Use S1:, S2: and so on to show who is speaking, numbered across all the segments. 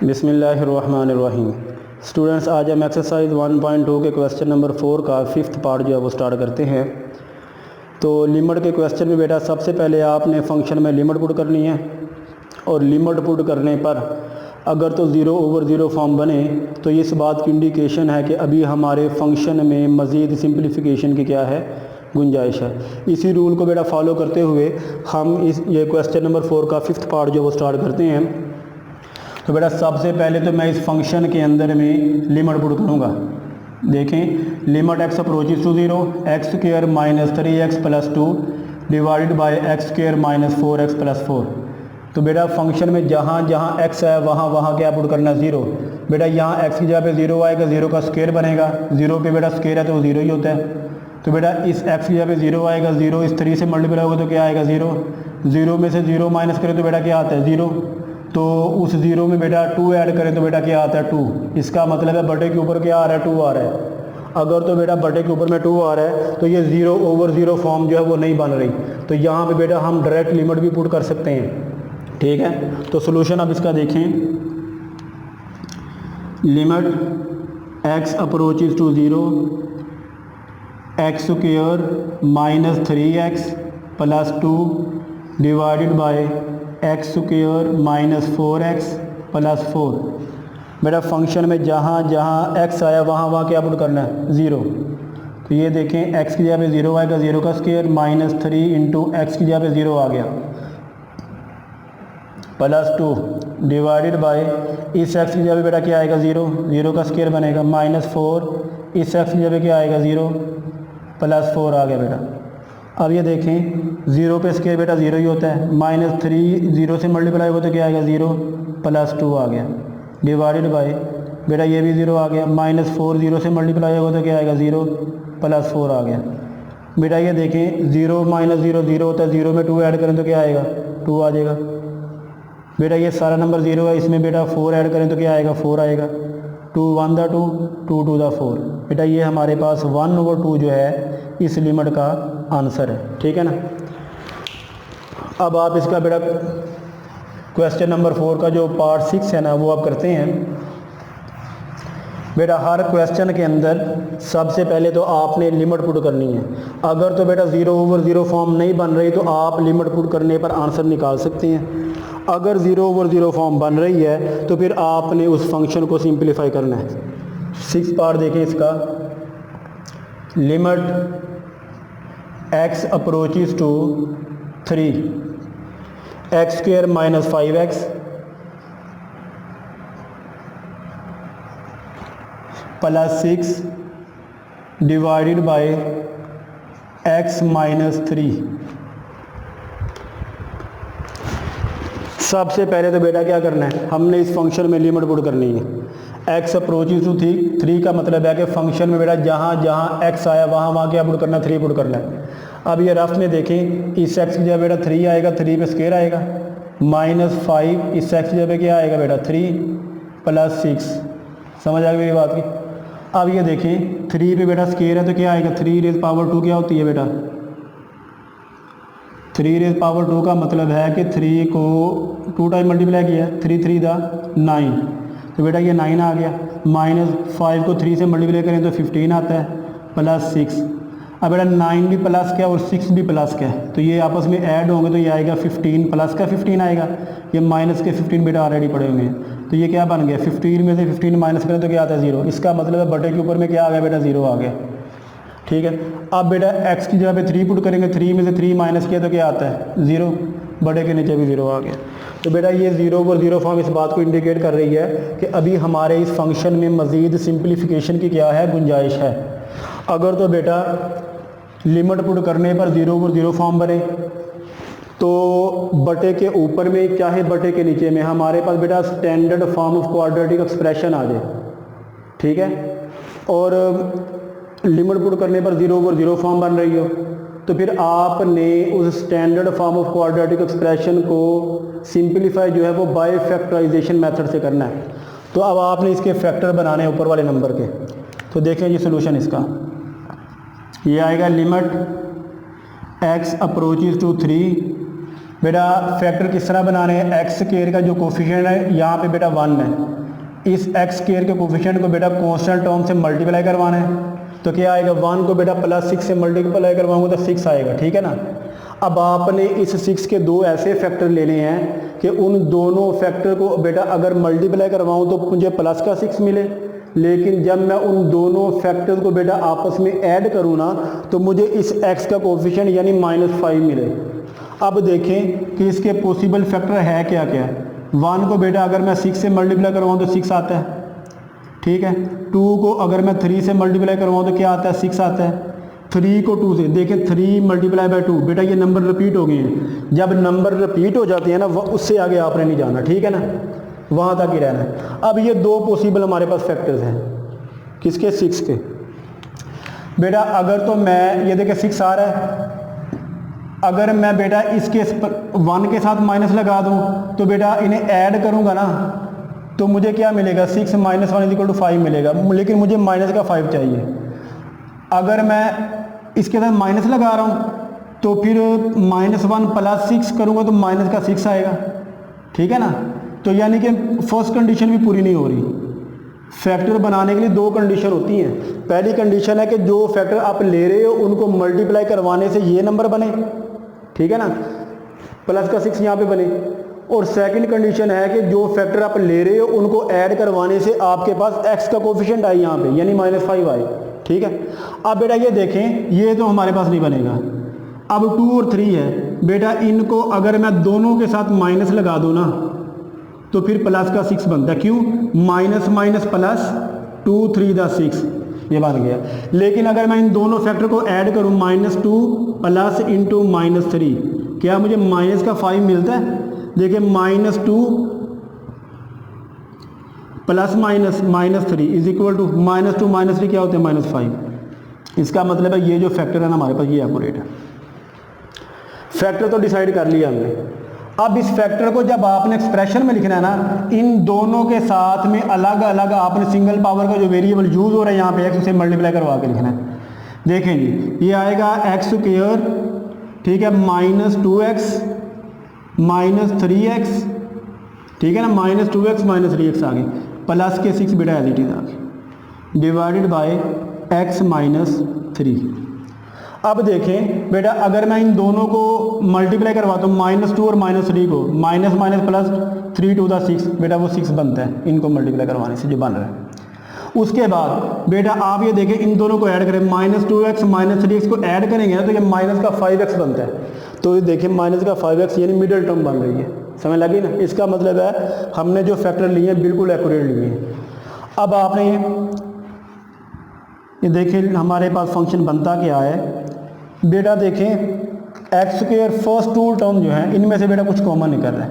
S1: बिस्मिल्लाहिर्रहमानिर्रहीम। स्टूडेंट्स, आज हम एक्सरसाइज 1.2 के क्वेश्चन नंबर 4 का 5th पार्ट जो है वो स्टार्ट करते हैं। तो लिमिट के क्वेश्चन में बेटा सबसे पहले आपने फंक्शन में लिमिट पुट करनी है और लिमिट पुट करने पर अगर तो 0/0 फॉर्म बने तो इस बात की इंडिकेशन है कि अभी हमारे फंक्शन में मज़ीद सिंप्लीफिकेशन की क्या है, गुंजाइश है। इसी रूल को बेटा फॉलो करते हुए हम ये क्वेश्चन नंबर 4 का 5th पार्ट जो वो स्टार्ट करते हैं। तो बेटा सबसे पहले तो मैं इस फंक्शन के अंदर में लिमिट पुट करूँगा। देखें, limit x approaches to 0 x² - 3x + 2 divided by x² - 4x + 4। तो बेटा फंक्शन में जहाँ जहाँ x है वहाँ वहाँ क्या पुट करना, 0। बेटा यहाँ x की जगह पे 0 आएगा, 0 का स्क्वायर बनेगा। 0 पे बेटा स्क्वायर है तो 0 ही होता है। तो बेटा इस x की जगह पे 0 आएगा, 0 इस 3 से मल्टीप्लाई होगा तो क्या आएगा, 0। 0 में से 0 माइनस करें तो बेटा क्या आता है, 0। तो उस 0 में बेटा 2 ऐड करें तो बेटा क्या आता है, 2। इसका मतलब है बटे के ऊपर क्या आ रहा है, 2 आ रहा है। अगर तो बेटा बटे के ऊपर में 2 आ रहा है तो ये 0/0 फॉर्म जो है वो नहीं बन रही। तो यहाँ पे बेटा हम डायरेक्ट लिमिट भी पुट कर सकते हैं, ठीक है। तो सोल्यूशन अब इसका देखें, limit x approaches to 0 x² - 3x + 2 divided by x² - 4x + 4। बेटा फंक्शन में जहाँ जहाँ x आया वहाँ वहाँ क्या पुट करना है, 0। तो ये देखें, x की जगह पे 0 आएगा, 0 का स्क्वायर -3 × x की जगह पे 0 आ गया +2 डिवाइडेड बाय इस x की जगह पे बेटा क्या आएगा, 0। 0 का स्क्वायर बनेगा -4 इस x की जगह पे क्या आएगा, 0 +4 आ गया बेटा। अब ये देखें, 0 पे स्क्वायर बेटा 0 ही होता है। -3 0 से मल्टीप्लाई हो तो क्या आएगा, 0 +2 आ गया डिवाइडेड बाय बेटा ये भी 0 आ गया। -4 0 से मल्टीप्लाई होगा तो क्या आएगा, 0 +4 आ गया बेटा। ये देखें, 0 - 0 0 होता है, 0 में 2 ऐड करें तो क्या आएगा, 2 आ जाएगा बेटा। ये सारा नंबर 0 है, इसमें बेटा 4 ऐड करें तो क्या आएगा, 4 आएगा। 2 1 दा 2 2 2 दा 4 बेटा। ये हमारे पास 1/2 जो है इस लिमिट का आंसर है, ठीक है ना। अब आप इसका बेटा क्वेश्चन नंबर 4 का जो पार्ट 6 है ना वो आप करते हैं। बेटा हर क्वेश्चन के अंदर सबसे पहले तो आपने लिमिट पुट करनी है। अगर तो बेटा 0/0 फॉर्म नहीं बन रही तो आप लिमिट पुट करने पर आंसर निकाल सकते हैं। अगर 0/0 फॉर्म बन रही है तो फिर आपने उस फंक्शन को सिंप्लीफाई करना है। 6 पार्ट देखें इसका, limit x approaches to 3 x² - 5x + 6 divided by x - 3। सबसे पहले तो बेटा क्या करना है, हमने इस फंक्शन में लिमिट पुट करनी है। x अप्रोचेस टू 3 का मतलब है कि फंक्शन में बेटा जहाँ जहाँ x आया वहाँ वहाँ क्या पुट करना है, 3 पुट करना है। अब ये रफ में देखें, इस x की जगह बेटा 3 आएगा, 3 पे स्क्वायर आएगा -5 इस x की जगह क्या आएगा बेटा, 3 + 6। समझ आ गई मेरी बात की। अब ये देखें, 3 पे बेटा स्क्वायर है तो क्या आएगा, 3⁻² क्या होती है बेटा, 3⁻² का मतलब है कि 3 को 2 टाइम मल्टीप्लाई किया, 3 3 दा 9 तो बेटा ये 9 आ गया। -5 को 3 से मल्टीप्लाई करें तो 15 आता है +6। अब बेटा 9 भी प्लस क्या और 6 भी प्लस क्या है, तो ये आपस में ऐड होंगे तो ये आएगा 15 प्लस का 15 आएगा। ये माइनस के 15 बेटा ऑलरेडी पड़े हुए हैं, तो ये क्या बन गया, 15 में से 15 माइनस करें तो क्या आता है, 0। इसका मतलब है बटे के ऊपर में क्या आ गया बेटा, 0 आ गया, ठीक है। अब बेटा x की जगह पे 3 पुट करेंगे, 3 में से 3 माइनस किया तो क्या आता है, 0। बटे के नीचे भी 0 आ गया। तो बेटा ये 0/0 फॉर्म इस बात को इंडिकेट कर रही है कि अभी हमारे इस फंक्शन में मज़ीद सिंप्लीफिकेशन की क्या है, गुंजाइश है। अगर तो बेटा लिमिट पुट करने पर 0/0 फॉर्म बने तो बटे के ऊपर में चाहे बटे के नीचे में हमारे पास बेटा standard form of quadratic expression आ जाए, ठीक है। और लिमिट पुट करने पर 0/0 फॉर्म बन रही हो तो फिर आपने उस standard form of quadratic expression को सिंप्लीफाई जो है वो बाय फैक्टराइजेशन मेथड से करना है। तो अब आपने इसके फैक्टर बनाने ऊपर वाले नंबर के। तो देखें ये सोल्यूशन इसका, ये आएगा लिमिट x अप्रोचेस टू 3 बेटा फैक्टर किस तरह बनाने हैं, एक्स स्क्वायर का जो कोफिशिएंट है यहाँ पे बेटा 1 है, इस एक्स स्क्वायर के कोफिशिएंट को बेटा कांस्टेंट टर्म से मल्टीप्लाई करवाना है, तो क्या आएगा 1 को बेटा +6 से मल्टीप्लाई करवाऊंगा तो 6 आएगा, ठीक है ना। अब आपने इस 6 के दो ऐसे फैक्टर लेने हैं कि उन दोनों फैक्टर को बेटा अगर मल्टीप्लाई करवाऊँ तो मुझे प्लस का 6 मिले, लेकिन जब मैं उन दोनों फैक्टर को बेटा आपस में ऐड करूँ ना तो मुझे इस x का कोफिशिएंट यानी -5 मिले। अब देखें कि इसके पॉसिबल फैक्टर है क्या क्या। 1 को बेटा अगर मैं 6 से मल्टीप्लाई करवाऊँ तो 6 आता है, ठीक है। 2 को अगर मैं 3 से मल्टीप्लाई करवाऊँ तो क्या आता है, 6 आता है। 3 को 2 से, देखें 3 × 2 बेटा ये नंबर रिपीट हो गए हैं। जब नंबर रिपीट हो जाते हैं ना उससे आगे आपने नहीं जाना, ठीक है ना, वहाँ तक ही रहना है। अब ये दो पॉसिबल हमारे पास फैक्टर्स हैं, किसके, 6 के। बेटा अगर तो मैं ये देखें 6 आ रहा है, अगर मैं बेटा इसके 1 के साथ माइनस लगा दूं तो बेटा इन्हें ऐड करूंगा ना तो मुझे क्या मिलेगा, 6 - 1 = 5 मिलेगा, लेकिन मुझे माइनस का 5 चाहिए। अगर मैं इसके साथ माइनस लगा रहा हूं तो फिर -1 + 6 करूंगा तो माइनस का 6 आएगा, ठीक है ना। तो यानी कि फर्स्ट कंडीशन भी पूरी नहीं हो रही। फैक्टर बनाने के लिए दो कंडीशन होती हैं। पहली कंडीशन है कि जो फैक्टर आप ले रहे हो उनको मल्टीप्लाई करवाने से ये नंबर बने, ठीक है ना, प्लस का 6 यहाँ पे बने। और सेकंड कंडीशन है कि जो फैक्टर आप ले रहे हो उनको ऐड करवाने से आपके पास x का कोफिशिएंट आए यहाँ पे यानी -5 आए, ठीक है। अब बेटा ये देखें ये तो हमारे पास नहीं बनेगा। अब 2 और 3 है बेटा, इनको अगर मैं दोनों के साथ माइनस लगा दूँ ना तो फिर प्लस का 6 बनता है। क्यों, माइनस प्लस 2 3 दा 6 ये बन गया। लेकिन अगर मैं इन दोनों फैक्टर को ऐड करूं -2 प्लस इंटू -3 क्या मुझे माइनस का 5 मिलता है। देखिए -2 प्लस -3 इज इक्वल टू -2 -3 क्या होते हैं, -5। इसका मतलब है ये जो फैक्टर है ना हमारे पास ये एक्यूरेट है। फैक्टर तो डिसाइड कर लिया हमने। अब इस फैक्टर को जब आपने एक्सप्रेशन में लिखना है ना, इन दोनों के साथ में अलग अलग आपने सिंगल पावर का जो वेरिएबल यूज हो रहा है यहाँ पे x से मल्टीप्लाई करवा के लिखना है। देखें जी ये आएगा x², ठीक है, -2x -3x, ठीक है ना, -2x -3x आ गई, प्लस के 6 बेटा एज इट इज आ गई, डिवाइडेड बाय x -3। अब देखें बेटा अगर मैं इन दोनों को मल्टीप्लाई करवाता हूँ -2 और -3 को, माइनस प्लस 3 × 6 बेटा वो 6 बनता है इनको मल्टीप्लाई करवाने से जो बन रहा है। उसके बाद बेटा आप ये देखें इन दोनों को ऐड करें, -2x -3x को ऐड करेंगे ना तो ये माइनस का 5x बनता है। तो ये देखें माइनस का 5x यानी मिडिल टर्म बन रही है, समझ लगी ना। इसका मतलब है हमने जो फैक्टर लिए हैं बिल्कुल एक्यूरेट लिए हैं। अब आपने ये देखिए हमारे पास फंक्शन बनता क्या है बेटा, देखें x² फर्स्ट टू टर्म जो है इनमें से बेटा कुछ कॉमन निकल रहा है।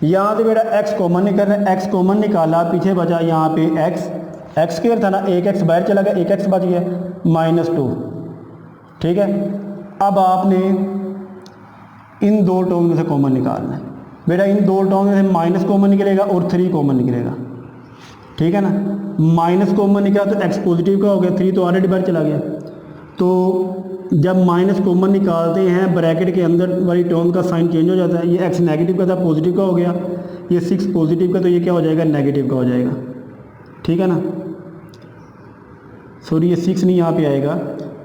S1: यहाँ से बेटा x कॉमन निकल रहा है, x कॉमन निकाला, पीछे बचा यहाँ पे x² था ना, एक x बाहर चला गया, एक x बच गया, -2, ठीक है। अब आपने इन दो टर्म में से कॉमन निकालना है बेटा। इन दो टर्म में से माइनस कॉमन निकलेगा और 3 कॉमन निकलेगा, ठीक है ना। माइनस कॉमन निकला तो x पॉजिटिव का हो गया, 3 तो ऑलरेडी बाहर चला गया। तो जब माइनस कॉमन निकालते हैं ब्रैकेट के अंदर वाली टर्म का साइन चेंज हो जाता है। ये x नेगेटिव का था पॉजिटिव का हो गया, ये 6 पॉजिटिव का तो ये क्या हो जाएगा, नेगेटिव का हो जाएगा, ठीक है ना। सॉरी ये 6 नहीं यहाँ पे आएगा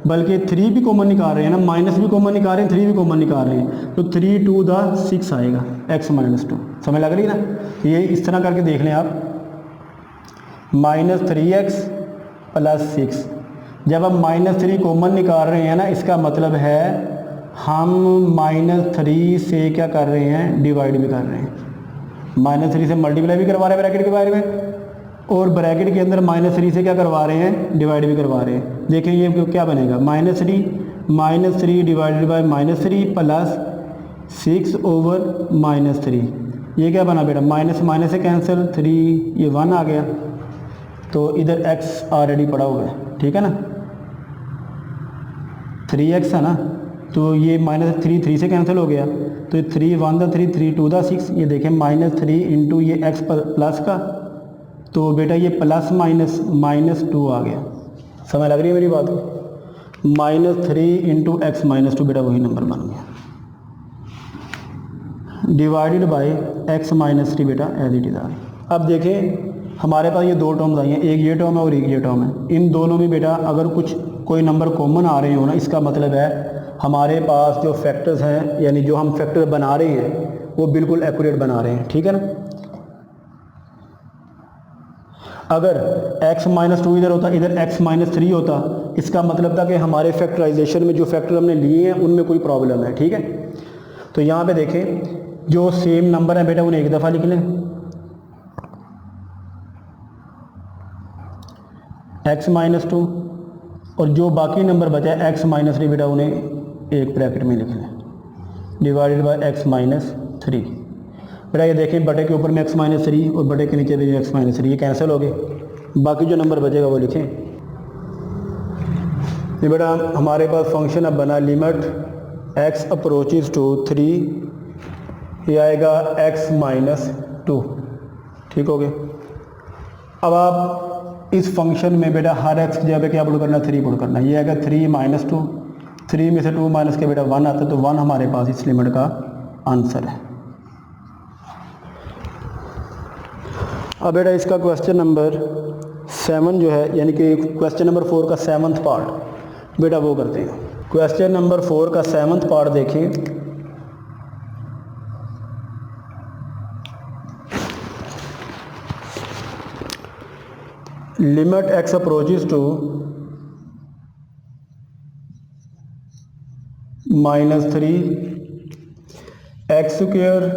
S1: बल्कि 3 भी कॉमन निकाल रहे हैं ना, माइनस भी कॉमन निकाल रहे हैं, 3 भी कॉमन निकाल रहे हैं, तो 3 × 2 = 6 आएगा, x -2। समझ लग रही है ना। ये इस तरह करके देख लें आप, -3x + 6। जब हम -3 कॉमन निकाल रहे हैं ना इसका मतलब है हम -3 से क्या कर रहे हैं, डिवाइड भी कर रहे हैं। -3 से मल्टीप्लाई भी करवा रहे हैं ब्रैकेट के बारे में, और ब्रैकेट के अंदर -3 से क्या करवा रहे हैं, डिवाइड भी करवा रहे हैं। देखिए ये क्या बनेगा, -3 डिवाइडेड बाय -3 प्लस 6/- 3। ये क्या बना बेटा, माइनस से कैंसिल, 3 ये 1 आ गया, तो इधर x ऑलरेडी पड़ा हुआ है, ठीक है ना, 3x है ना, तो ये -3 से कैंसिल हो गया, तो 3 1 दा 3 3 2 दा 6। ये देखें -3 इंटू ये x प्लस का, तो बेटा ये प्लस माइनस -2 आ गया। समझ लग रही है मेरी बात, -3 इंटू x -2 बेटा वही नंबर बन गया। डिवाइडेड बाय एक्स माइनस 3 बेटा एज इट इज़ आ गया। अब देखें हमारे पास ये दो टर्म्स आई हैं, एक ये टर्म है और एक ये टर्म है। इन दोनों में बेटा अगर कोई नंबर कॉमन आ रहे हो ना, इसका मतलब है हमारे पास जो फैक्टर्स हैं, यानी जो हम फैक्टर बना रहे हैं वो बिल्कुल एक्यूरेट बना रहे हैं, ठीक है ना। अगर x माइनस 2 इधर होता, इधर x माइनस 3 होता, इसका मतलब था कि हमारे फैक्टराइजेशन में जो फैक्टर हमने लिए हैं उनमें कोई प्रॉब्लम है, ठीक है। तो यहाँ पे देखें जो सेम नंबर है बेटा उन्हें एक दफ़ा लिख लें, x माइनस 2, और जो बाकी नंबर बचा है x माइनस 3 बेटा उन्हें एक ब्रैकेट में लिख लें, डिवाइडेड बाय x माइनस 3। बेटा ये देखें बटे के ऊपर में x माइनस 3 और बटे के नीचे भी x माइनस 3, ये कैंसिल हो गए, बाकी जो नंबर बचेगा वो लिखें। ये बेटा हमारे पास फंक्शन अब बना लिमिट x अप्रोचेज टू 3, ये आएगा x माइनस 2, ठीक हो गया। अब आप इस फंक्शन में बेटा हर x की जगह पे क्या पुट करना है, 3 पुट करना है। ये आएगा 3 माइनस 2, 3 में से 2 माइनस के बेटा 1 आता है, तो 1 हमारे पास इस लिमिट का आंसर है। अब बेटा इसका क्वेश्चन नंबर 7 जो है, यानी कि क्वेश्चन नंबर 4 का 7th पार्ट बेटा वो करते हैं। क्वेश्चन नंबर 4 का 7th पार्ट देखें। Limit x approaches to -3 x square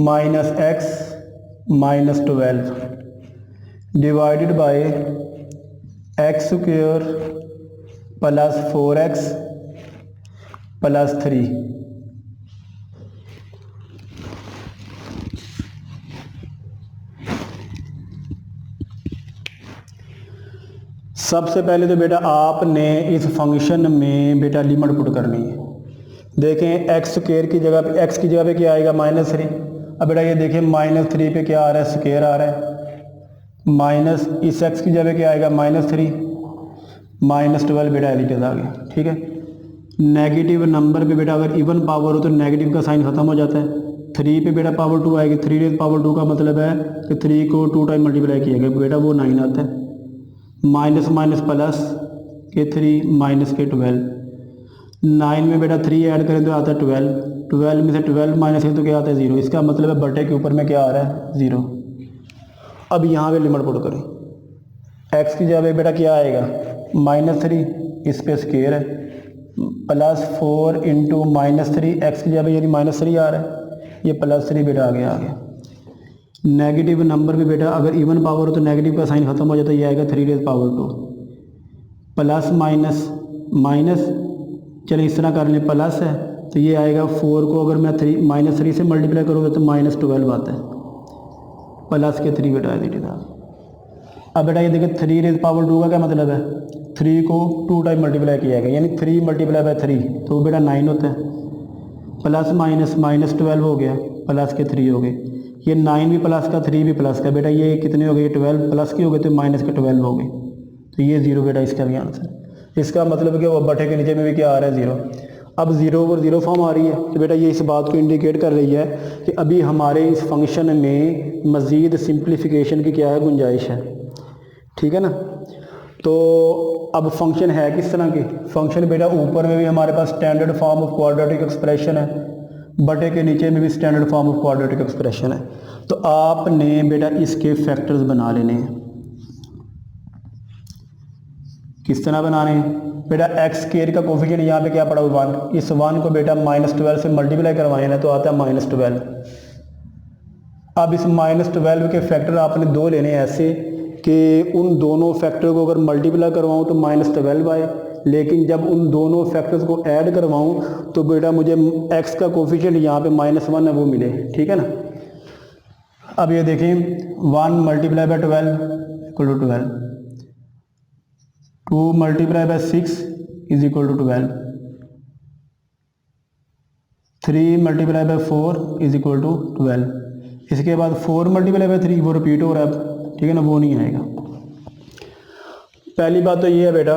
S1: minus x minus 12 divided by x square plus 4x plus 3। सबसे पहले तो बेटा आपने इस फंक्शन में बेटा लिमिट पुट करनी है। देखें x स्क्वायर की जगह पे, x की जगह पे क्या आएगा -3। अब बेटा ये देखें -3 पे क्या आ रहा है, स्क्वायर आ रहा है, माइनस इस x की जगह पे क्या आएगा -3, -12 बेटा एडिटेड आ गया, ठीक है। नेगेटिव नंबर पे बेटा अगर इवन पावर हो तो नेगेटिव का साइन खत्म हो जाता है। 3 पे बेटा पावर 2 आएगी, 3 रेज़ पावर 2 का मतलब है कि 3 को 2 टाइम मल्टीप्लाई किया गया बेटा वो 9 आता है। माइनस माइनस प्लस के 3 माइनस के 12, 9 में बेटा 3 ऐड करें तो आता है 12, 12 में से 12 माइनस है तो क्या आता है 0। इसका मतलब है बटे के ऊपर में क्या आ रहा है 0। अब यहाँ पे लिमिट पुट करें, x की जगह बेटा क्या आएगा -3, इस पे स्क्वायर है, प्लस 4 इंटू -3, x की जगह यानी -3 आ रहा है, ये +3 बेटा आ गया। नेगेटिव नंबर में बेटा अगर इवन पावर हो तो नेगेटिव का साइन खत्म हो जाता है, ये आएगा 3 rays power 2, plus minus minus, चलिए इस तरह कर लें, प्लस है तो ये आएगा 4 को अगर मैं -3 से मल्टीप्लाई करूँगा तो -12 आता है, प्लस के 3 बेटा एडिटेड आ। अब बेटा ये देखिए 3 रेज़ पावर 2 का क्या मतलब है, 3 को 2 टाइम मल्टीप्लाई किया गया, यानी 3 मल्टीप्लाई बाय 3 तो बेटा 9 होता है, प्लस माइनस -12 हो गया, प्लस के 3 हो गए, ये 9 भी प्लस का 3 भी प्लस का, बेटा ये कितने हो गए 12 प्लस के हो गए तो माइनस के 12 हो गए, तो ये 0 बेटा इसका भी आंसर। इसका मतलब कि वो बटे के नीचे में भी क्या आ रहा है 0। अब 0 और 0 फॉर्म आ रही है तो बेटा ये इस बात को इंडिकेट कर रही है कि अभी हमारे इस फंक्शन में मज़ीद सिंप्लीफिकेशन की क्या है, गुंजाइश है, ठीक है ना। तो अब फंक्शन है किस तरह की, फंक्शन बेटा ऊपर में भी हमारे पास standard form of quadratic expression है, बटे के नीचे में भी standard form of quadratic expression है। तो आपने बेटा इसके फैक्टर्स बना लेने हैं। किस तरह बनाने हैं बेटा, एक्स स्क्वायर का कोफिशिएंट यहाँ पे क्या पड़ा हुआ 1, इस 1 को बेटा -12 से मल्टीप्लाई करवाए ना तो आता है -12। अब इस -12 के फैक्टर आपने 2 लेने हैं ऐसे कि उन दोनों फैक्टर को अगर मल्टीप्लाई करवाऊँ तो -12 आए, लेकिन जब उन दोनों फैक्टर्स को ऐड करवाऊँ तो बेटा मुझे x का कोफिशिएंट यहाँ पे -1 है वो मिले, ठीक है ना। अब ये देखें 1 multiply by 12 equal to 12, 2 multiply by 6 is equal to 12, 3 multiply by 4 is equal to 12। इसके बाद 4 मल्टीप्लाई बाय 3 वो रिपीट हो रहा है, ठीक है ना, वो नहीं आएगा। पहली बात तो ये है बेटा,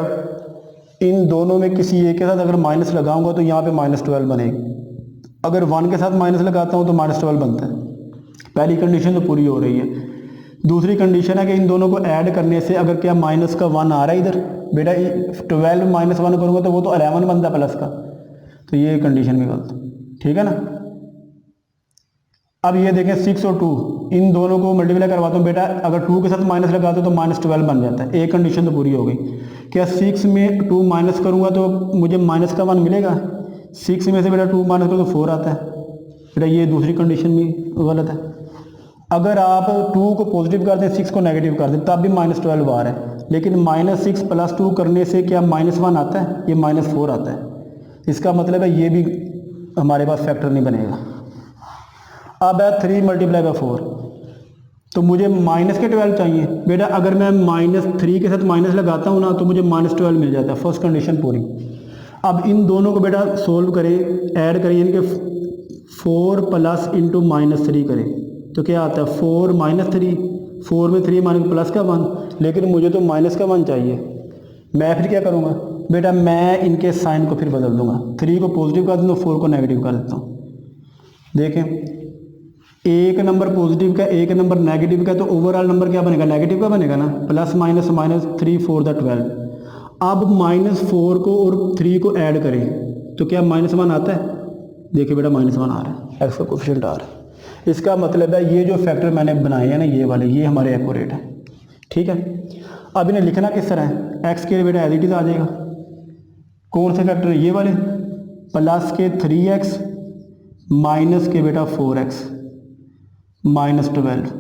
S1: इन दोनों में किसी एक के साथ अगर माइनस लगाऊंगा तो यहाँ पे -12 बनेगी, अगर 1 के साथ माइनस लगाता हूँ तो -12 बनता है। पहली कंडीशन तो पूरी हो रही है। दूसरी कंडीशन है कि इन दोनों को ऐड करने से अगर क्या माइनस का 1 आ रहा है इधर, बेटा 12 माइनस 1 करूँगा तो वो तो 11 बनता है प्लस का, तो ये कंडीशन भी गलत, ठीक है ना। अब ये देखें 6 और 2, इन दोनों को मल्टीप्लाई करवाता हूँ बेटा, अगर 2 के साथ माइनस लगाता हूँ तो -12 बन जाता है। एक कंडीशन तो पूरी हो गई। क्या 6 में 2 माइनस करूँगा तो मुझे माइनस का 1 मिलेगा? 6 में से बेटा 2 माइनस करो तो 4 आता है बेटा, ये दूसरी कंडीशन भी गलत है। अगर आप 2 को पॉजिटिव कर दें, 6 को नेगेटिव कर दें, तब भी -12 आ रहा है, लेकिन -6 + 2 करने से क्या -1 आता है? ये -4 आता है। इसका मतलब है ये भी हमारे पास फैक्टर नहीं बनेगा। अब है 3 × 4, तो मुझे माइनस के 12 चाहिए बेटा। अगर मैं -3 के साथ माइनस लगाता हूँ ना तो मुझे -12 मिल जाता है, फर्स्ट कंडीशन पूरी। अब इन दोनों को बेटा सोल्व करें, ऐड करें, यानी कि 4 प्लस इंटू -3 करें तो क्या आता है? 4 - 3, 4 में 3 माइनस प्लस का 1, लेकिन मुझे तो माइनस का 1 चाहिए। मैं फिर क्या करूँगा बेटा? मैं इनके साइन को फिर बदल दूंगा, 3 को पॉजिटिव कर दूँगा, 4 को नेगेटिव कर देता हूँ। देखें, एक नंबर पॉजिटिव का, एक नंबर नेगेटिव का, तो ओवरऑल नंबर क्या बनेगा? नेगेटिव का बनेगा ना। Plus minus minus 3 4 12। अब -4 को और 3 को ऐड करें तो क्या -1 आता है? देखिए बेटा -1 आ रहा है, एक्स का कोफिशिएंट आ रहा है। इसका मतलब है ये जो फैक्टर मैंने बनाए हैं ना, ये वाले, ये हमारे एक्यूरेट है, ठीक है। अब इन्हें लिखना किस तरह है? एक्स के बेटा एज इट इज आ जाएगा। कौन से फैक्टर है? ये वाले, प्लस के 3x माइनस के बेटा 4x -12,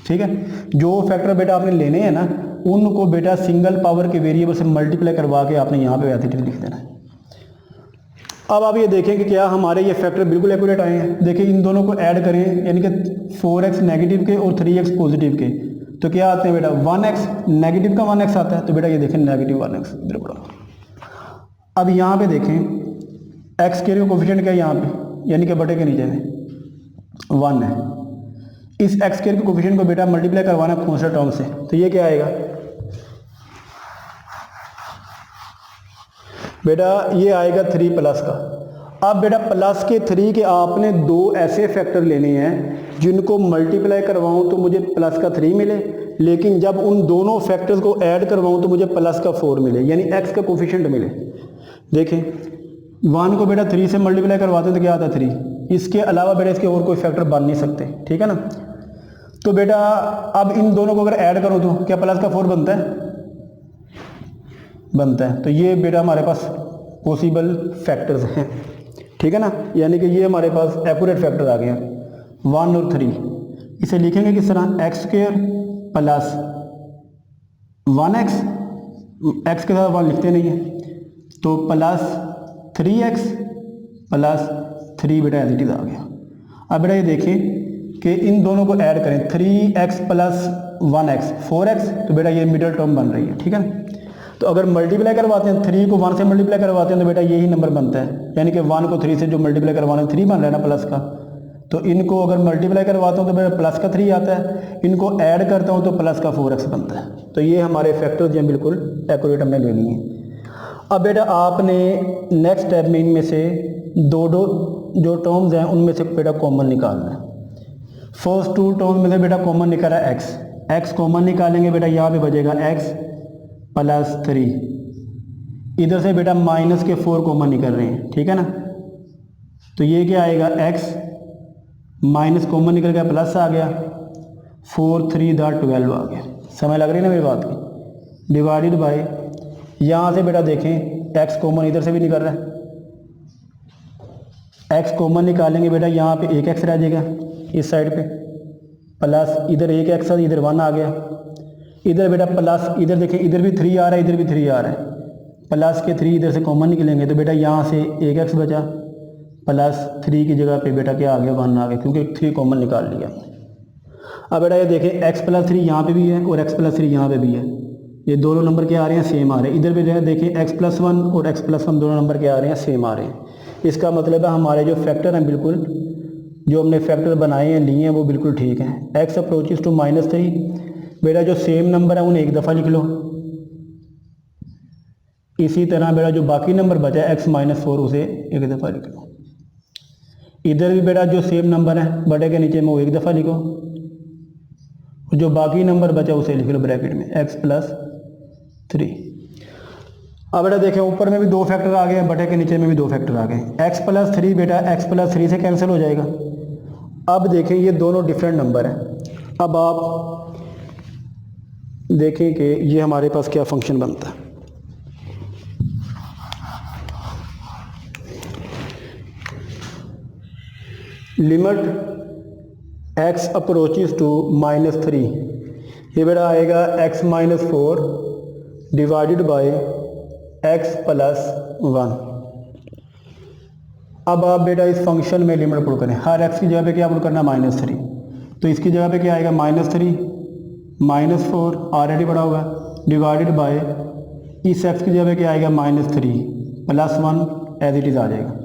S1: ठीक है। जो फैक्टर बेटा आपने लेने हैं ना, उनको बेटा सिंगल पावर के वेरिएबल से मल्टीप्लाई करवा के आपने यहाँ पे एज इट इज लिख देना है। अब आप ये देखें कि क्या हमारे ये फैक्टर बिल्कुल एक्यूरेट आए हैं। देखिए इन दोनों को ऐड करें, यानी कि 4x नेगेटिव के और 3x पॉजिटिव के, तो क्या आते हैं बेटा? 1x, नेगेटिव का 1x आता है, तो बेटा ये देखें नेगेटिव 1x इधर बढ़ा। अब यहाँ पे देखें एक्स के कोफिशिएंट क्या है यहाँ पे, यानी कि बटे के नीचे में 1 है। इस एक्स के कोफिशिएंट को बेटा मल्टीप्लाई करवाना कौन सा टर्म से, तो ये क्या आएगा बेटा? ये आएगा 3 प्लस का। अब बेटा प्लस के 3 के आपने 2 ऐसे फैक्टर लेने हैं जिनको मल्टीप्लाई करवाऊं तो मुझे प्लस का 3 मिले, लेकिन जब उन दोनों फैक्टर्स को ऐड करवाऊं तो मुझे प्लस का 4 मिले, यानी एक्स का कोफिशिएंट मिले। देखें 1 को बेटा 3 से मल्टीप्लाई करवाते हैं तो क्या आता है? 3। इसके अलावा बेटा इसके और कोई फैक्टर बन नहीं सकते, ठीक है ना। तो बेटा अब इन दोनों को अगर ऐड करो तो क्या प्लस का 4 बनता है? बनता है। तो ये बेटा हमारे पास पॉसिबल फैक्टर्स हैं, ठीक है ना। यानी कि ये हमारे पास एक्यूरेट फैक्टर आ गए हैं 1 और 3। इसे लिखेंगे किस तरह? x² प्लस 1x, x के साथ 1 लिखते नहीं है, तो प्लस 3x प्लस 3 बेटा एज इट इज आ गया। अब बेटा ये देखें कि इन दोनों को ऐड करें, 3x प्लस 1x 4x, तो बेटा ये मिडिल टर्म बन रही है, ठीक है। तो अगर मल्टीप्लाई करवाते हैं, 3 को 1 से मल्टीप्लाई करवाते हैं तो बेटा यही नंबर बनता है, यानी कि 1 को 3 से जो मल्टीप्लाई करवाना है 3 बन रहा है ना प्लस का। तो इनको अगर मल्टीप्लाई करवाता हूँ तो बेटा प्लस का 3 आता है, इनको ऐड करता हूँ तो प्लस का 4x बनता है। तो ये हमारे फैक्टर्स हैं बिल्कुल एक्यूरेट हमने ले लिए हैं। अब बेटा आपने नेक्स्ट स्टेप में इनमें से दो जो टर्म्स हैं उनमें से बेटा कॉमन निकालना है। फर्स्ट 2 टर्म्स में से बेटा कॉमन निकाला x कॉमन निकालेंगे बेटा, यहाँ पे बचेगा x प्लस 3। इधर से बेटा माइनस के 4 कॉमन निकल रहे हैं, ठीक है ना। तो ये क्या आएगा? x माइनस कॉमन निकल गया, प्लस आ गया, 4 3 12 आ गया। समझ लग रही है ना मेरी बात की? डिवाइडेड बाय, यहाँ से बेटा देखें x कॉमन इधर से भी निकल रहा है, x कॉमन निकालेंगे बेटा, यहाँ पे एक x रह जाएगा इस साइड पे, प्लस इधर एक x इधर 1 आ गया, इधर बेटा प्लस, इधर देखें इधर भी 3 आ रहा है, इधर भी 3 आ रहा है, प्लस के 3 इधर से कॉमन निकलेंगे तो बेटा यहाँ से एक x बचा, प्लस 3 की जगह पे बेटा क्या आ गया? 1 आ गया, क्योंकि 3 कॉमन निकाल लिया। अब बेटा ये देखें x प्लस 3 यहाँ पे भी है और x प्लस 3 यहाँ पे भी है, ये दोनों नंबर क्या आ रहे हैं? सेम आ रहे हैं। इधर भी देखें x प्लस 1 और x प्लस 1 दोनों नंबर क्या आ रहे हैं? सेम आ रहे हैं। इसका मतलब है हमारे जो फैक्टर हैं बिल्कुल, जो हमने फैक्टर बनाए हैं लिए हैं वो बिल्कुल ठीक हैं। x अप्रोचेस टू -3, बेटा जो सेम नंबर है उन्हें एक दफ़ा लिख लो, इसी तरह बेटा जो बाकी नंबर बचा है x -4 उसे एक दफ़ा लिख लो। इधर भी बेटा जो सेम नंबर है बटे के नीचे में वो एक दफ़ा लिखो, जो बाकी नंबर बचा उसे लिख लो ब्रैकेट में x+3। अब बेटा देखें ऊपर में भी 2 फैक्टर आ गए, बटे के नीचे में भी 2 फैक्टर आ गए। x+3 बेटा x+3 से कैंसिल हो जाएगा। अब देखें ये दोनों डिफरेंट नंबर हैं। अब आप देखें कि ये हमारे पास क्या फंक्शन बनता है। लिमिट x अप्रोचेस टू -3, ये बेटा आएगा x-4 डिवाइडेड बाय x+1। अब आप बेटा इस फंक्शन में लिमिट पुट करें, हर x की जगह पे क्या पुट करना -3, तो इसकी जगह पे क्या आएगा -3 -4 ऑलरेडी पड़ा होगा डिवाइडेड बाय इस x की जगह पे क्या आएगा -3 +1 एज इट इज़ आ जाएगा।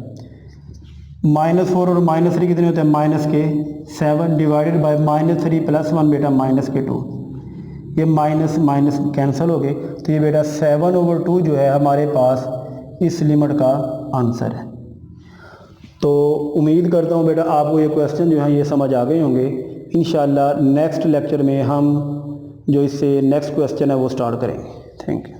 S1: -4 और -3 कितने होते हैं -7 डिवाइडेड बाय -3 +1 बेटा -2, ये माइनस माइनस कैंसिल हो गए, तो ये बेटा 7/2 जो है हमारे पास इस लिमिट का आंसर है। तो उम्मीद करता हूँ बेटा आपको ये क्वेश्चन जो है ये समझ आ गए होंगे। इंशाल्लाह नेक्स्ट लेक्चर में हम जो इससे नेक्स्ट क्वेश्चन है वो स्टार्ट करेंगे। Thank you.